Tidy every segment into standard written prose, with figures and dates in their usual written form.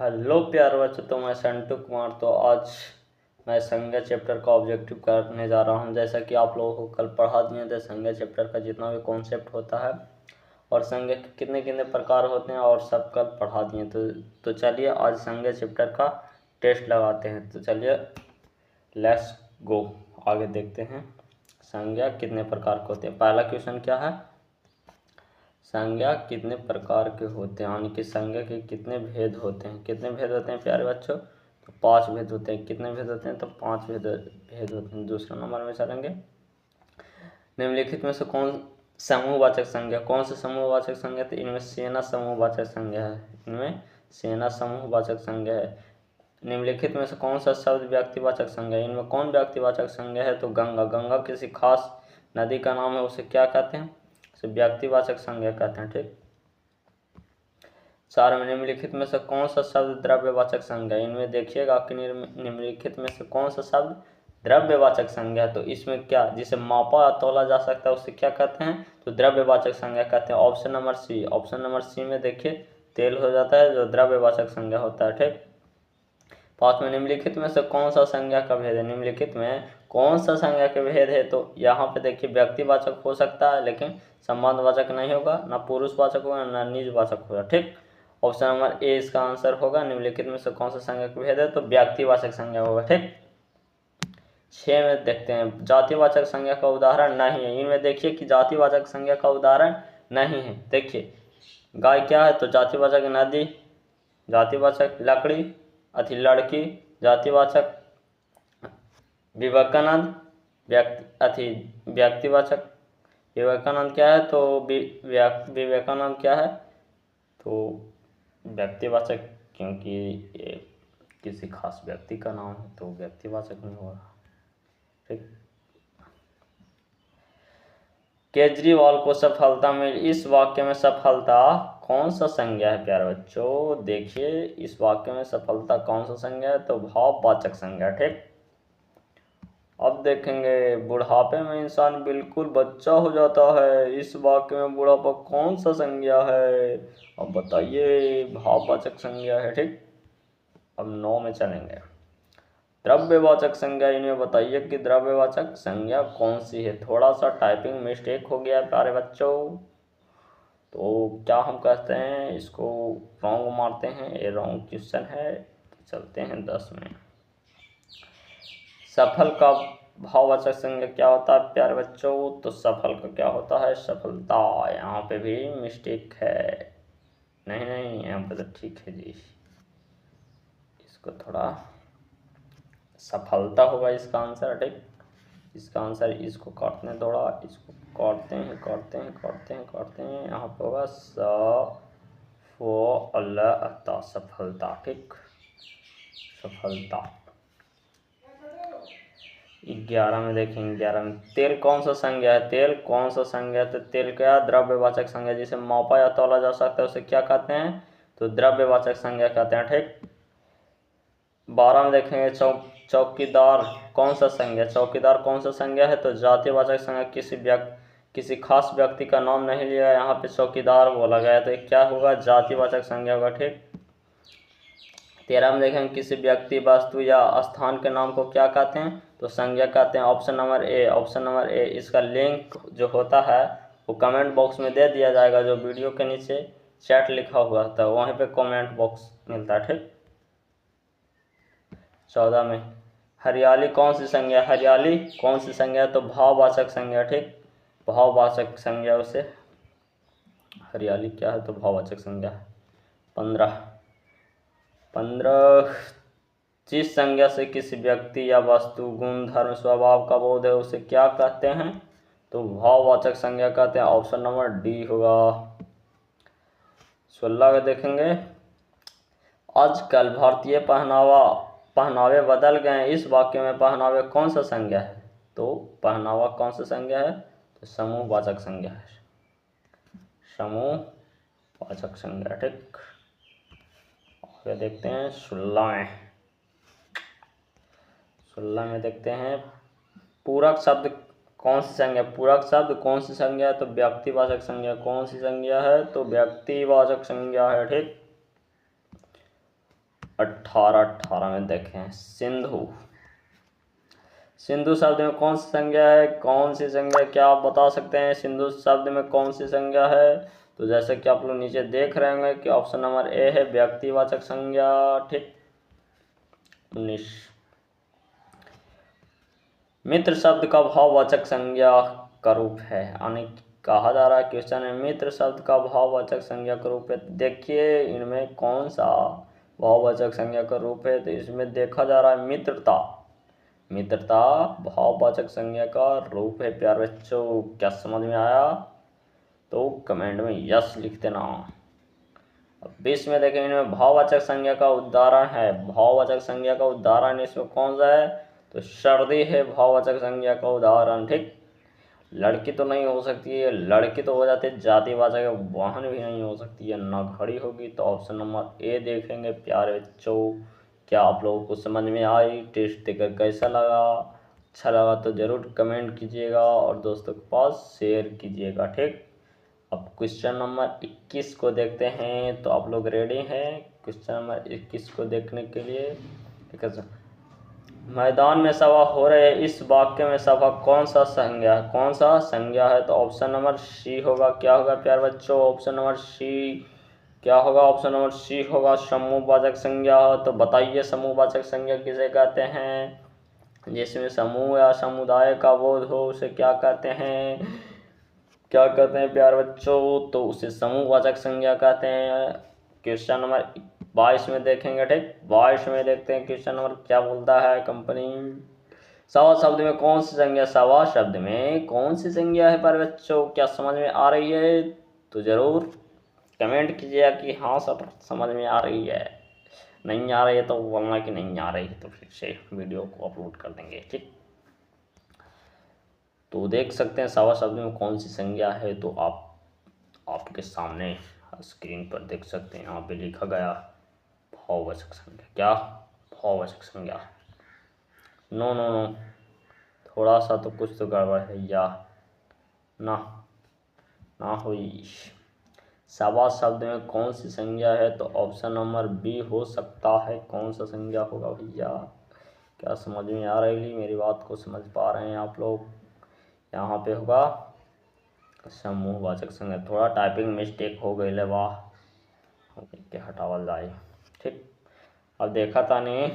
Hello प्यारे बच्चों, तो मैं संटू कुमार। तो आज मैं संज्ञा चैप्टर का ऑब्जेक्टिव करने जा रहा हूं। जैसा कि आप लोगों को कल पढ़ा दिए थे, संज्ञा चैप्टर का जितना भी कॉन्सेप्ट होता है और संज्ञा के कितने कितने प्रकार होते हैं और सब कल पढ़ा दिए। तो चलिए आज संज्ञा चैप्टर का टेस्ट लगाते हैं। तो चलिए लेट्स गो, आगे देखते हैं संज्ञा कितने प्रकार के होते हैं। पहला क्वेश्चन क्या है, संज्ञा कितने प्रकार के होते हैं, यानी कि संज्ञा के कितने भेद होते हैं। कितने भेद होते हैं प्यारे बच्चों? तो 5 भेद होते हैं। कितने भेद होते हैं? तो 5 भेद होते हैं। दूसरे नंबर में चलेंगे, निम्नलिखित में से कौन समूहवाचक संज्ञा, कौन सा समूहवाचक संज्ञा? तो इनमें सेना समूहवाचक संज्ञा है। इनमें सेना समूहवाचक संज्ञा है। निम्नलिखित में से कौन सा शब्द व्यक्तिवाचक संज्ञा है? इनमें कौन व्यक्तिवाचक संज्ञा है? तो गंगा। गंगा किसी खास नदी का नाम है, उसे क्या कहते हैं? उसे व्यक्तिवाचक संज्ञा कहते हैं। ठीक। 4 में निम्नलिखित में से कौन सा शब्द द्रव्यवाचक संज्ञा है? इनमें देखिएगा कि निम्नलिखित में से कौन सा शब्द द्रव्यवाचक संज्ञा है। तो इसमें क्या, जिसे मापा या तौला जा सकता है उसे क्या कहते हैं? तो द्रव्यवाचक संज्ञा कहते हैं। Option number C. Option number C में देखिए तेल हो जाता है, जो द्रव्यवाचक संज्ञा होता है। ठीक। 5 में निम्नलिखित में से कौन सा संज्ञा का भेद है? निम्नलिखित में कौन सा संज्ञा के भेद है? तो यहाँ पे देखिए व्यक्तिवाचक हो सकता है लेकिन संबंधवाचक नहीं होगा, ना पुरुषवाचक होगा ना निजवाचक होगा। ठीक। ऑप्शन नंबर ए इसका आंसर होगा। निम्नलिखित में से कौन सा संज्ञा का भेद है? तो व्यक्तिवाचक संज्ञा होगा। ठीक। 6 में देखते हैं, जातिवाचक संज्ञा का उदाहरण नहीं है। इनमें देखिए कि जातिवाचक संज्ञा का उदाहरण नहीं है। देखिए गाय क्या है? तो जातिवाचक नदी, जातिवाचक लकड़ी अथी लड़की, जातिवाचक विवेकानंद, व्यक्तिवाचक विवेकानंद क्या है? तो विवेकानंद क्या है? तो व्यक्तिवाचक, क्योंकि ये किसी खास व्यक्ति का नाम है तो व्यक्तिवाचक नहीं होगा। ठीक। केजरीवाल को सफलता मिली, इस वाक्य में सफलता कौन सा संज्ञा है प्यारे बच्चों? देखिए इस वाक्य में सफलता कौन सा संज्ञा है? तो भाववाचक संज्ञा। ठीक। अब देखेंगे, बुढ़ापे में इंसान बिल्कुल बच्चा हो जाता है, इस वाक्य में बुढ़ापा कौन सा संज्ञा है? अब बताइए, भाववाचक संज्ञा है। ठीक। अब 9 में चलेंगे, द्रव्यवाचक संज्ञा। इन्हें बताइए कि द्रव्यवाचक संज्ञा कौन सी है। थोड़ा सा टाइपिंग मिस्टेक हो गया प्यारे बच्चों, तो क्या हम कहते हैं इसको, रॉन्ग मारते हैं, ये रॉन्ग क्वेश्चन है। चलते हैं 10 में, सफल का भाववाचक संज्ञा क्या होता है प्यारे बच्चों? तो सफल का क्या होता है? सफलता। यहाँ पे भी मिस्टेक है, नहीं यहाँ पे तो ठीक है जी, इसको थोड़ा सफलता होगा इसका आंसर। ठीक। इसका आंसर, इसको काटते हैं थोड़ा, इसको काटते हैं, यहाँ पे होगा सफलता। ठीक, सफलता। 11 में देखेंगे, 11 में तेल कौन सा संज्ञा है? तेल कौन सा संज्ञा है? तो तेल क्या द्रव्यवाचक संज्ञा, जिसे मापा या तौला जा सकता है उसे क्या कहते हैं? तो द्रव्यवाचक संज्ञा कहते हैं। ठीक। 12 में देखेंगे, चौकीदार कौन सा संज्ञा? चौकीदार कौन सा संज्ञा है? तो जातिवाचक संज्ञा, किसी खास व्यक्ति का नाम नहीं लिया, यहाँ पे चौकीदार बोला गया तो क्या होगा? जातिवाचक संज्ञा होगा। ठीक। 13 में देखेंगे, किसी व्यक्ति, वस्तु या स्थान के नाम को क्या कहते हैं? तो संज्ञा कहते हैं। Option number A. Option number A. इसका लिंक जो होता है वो कमेंट बॉक्स में दे दिया जाएगा, जो वीडियो के नीचे चैट लिखा हुआ था वहीं पे कमेंट बॉक्स मिलता है। ठीक। 14 में हरियाली कौन सी संज्ञा? हरियाली कौन सी संज्ञा है? तो भाववाचक संज्ञा। ठीक, भाववाचक संज्ञा उसे, हरियाली क्या है? तो भाववाचक संज्ञा है। 15 जिस संज्ञा से किसी व्यक्ति या वस्तु, गुण, धर्म, स्वभाव का बोध है उसे क्या कहते हैं? तो भाववाचक संज्ञा कहते हैं। ऑप्शन नंबर डी होगा। 16 में देखेंगे, आजकल भारतीय पहनावे बदल गए, इस वाक्य में पहनावे कौन सा संज्ञा है? तो पहनावा कौन सा संज्ञा है? तो समूहवाचक संज्ञा है, समूहवाचक संज्ञा। ठीक, आगे देखते हैं 16 में देखते हैं, पूरक शब्द कौन सी संज्ञा? पूरक शब्द कौन सी संज्ञा है? तो व्यक्तिवाचक संज्ञा। कौन सी संज्ञा है? तो व्यक्तिवाचक संज्ञा है। ठीक, 18 में देखें सिंधु। सिंधु शब्द में कौन सी संज्ञा है, कौन सी संज्ञा, क्या आप बता सकते हैं सिंधु शब्द में कौन सी संज्ञा है? तो जैसे कि आप लोग नीचे देख रहे होंगे कि ऑप्शन नंबर ए है व्यक्तिवाचक संज्ञा। ठीक। 19 मित्र शब्द का भाववाचक संज्ञा का रूप है, यानी कहा जा रहा है क्वेश्चन है मित्र शब्द का भाववाचक संज्ञा का रूप है। देखिए इनमें कौन सा भाववाचक संज्ञा का रूप है, तो इसमें देखा जा रहा है मित्रता। मित्रता भाववाचक संज्ञा का रूप है प्यारे बच्चों। क्या समझ में आया? तो कमेंट में यस लिख देना। अब 20 में देखें इनमें भाववाचक संज्ञा का उदाहरण है। भाववाचक संज्ञा का उदाहरण इसमें कौन सा है? तो सर्दी है भाववाचक संज्ञा का उदाहरण। ठीक। लड़की तो नहीं हो सकती है, लड़की तो हो जाती है जातिवाचक, वाहन भी नहीं हो सकती है, ना घड़ी होगी। तो ऑप्शन नंबर ए देखेंगे प्यारे बच्चों। क्या आप लोगों को समझ में आई? टेस्ट देकर कैसा लगा? अच्छा लगा तो ज़रूर कमेंट कीजिएगा और दोस्तों के पास शेयर कीजिएगा। ठीक। अब क्वेश्चन नंबर 21 को देखते हैं। तो आप लोग रेडी हैं क्वेश्चन नंबर 21 को देखने के लिए? ठीक है। मैदान में सभा हो रहे इस वाक्य में सभा कौन सा संज्ञा है, कौन सा संज्ञा है? तो ऑप्शन नंबर सी होगा। क्या होगा प्यारे बच्चों? ऑप्शन नंबर सी क्या होगा? ऑप्शन नंबर सी होगा समूहवाचक संज्ञा। तो बताइए समूहवाचक संज्ञा किसे कहते हैं? जिसमें समूह या समुदाय का बोध हो उसे क्या कहते हैं? क्या कहते हैं प्यारे बच्चों? तो उसे समूहवाचक संज्ञा कहते हैं। क्वेश्चन नंबर 22 में देखेंगे। ठीक। 22 में देखते हैं क्वेश्चन नंबर क्या बोलता है। कंपनी सवा शब्द में कौन सी संज्ञा, सवा शब्द में कौन सी संज्ञा है प्यारे बच्चों? क्या समझ में आ रही है? तो जरूर कमेंट कीजिएगा कि हाँ सर समझ में आ रही है। नहीं आ रही है तो बोलना कि नहीं आ रही है, तो फिर से वीडियो को अपलोड कर देंगे। ठीक। तो देख सकते हैं सवा शब्द में कौन सी संज्ञा है। तो आपके सामने स्क्रीन पर देख सकते हैं, यहाँ पे लिखा गया भाववाचक संज्ञा। क्या? भाववाचक संज्ञा। नो नो नो, थोड़ा सा तो कुछ तो गड़बड़ है या ना ना हुई। सवा शब्द में कौन सी संज्ञा है? तो ऑप्शन नंबर बी हो सकता है। कौन सा संज्ञा होगा भैया? क्या समझ में आ रही है? मेरी बात को समझ पा रहे हैं आप लोग? यहाँ पे होगा समूहवाचक संज्ञा। थोड़ा टाइपिंग मिस्टेक हो गई है, वाह, क्या हटावल जाए। ठीक। अब देखा था नहीं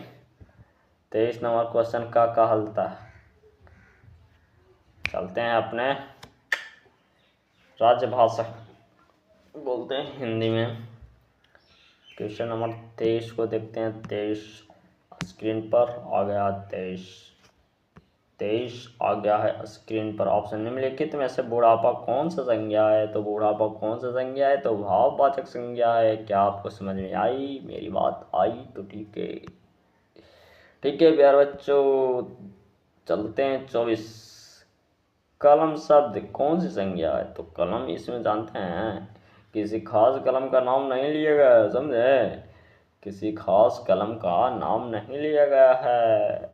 23 नंबर क्वेश्चन का हल था। चलते हैं अपने राजभाषा बोलते हैं हिंदी में। क्वेश्चन नंबर 23 को देखते हैं। 23 स्क्रीन पर आ गया। 23 आ गया है स्क्रीन पर। ऑप्शन निम्नलिखित में से बुढ़ापा कौन सा संज्ञा है? तो बुढ़ापा कौन सा संज्ञा है? तो भाववाचक संज्ञा है। क्या आपको समझ में आई? मेरी बात आई तो ठीक है। ठीक है प्यारे बच्चों, चलते हैं 24। कलम शब्द कौन सी संज्ञा है? तो कलम इसमें जानते हैं किसी खास कलम का नाम नहीं लिया गया है, समझे? किसी खास कलम का नाम नहीं लिया गया है।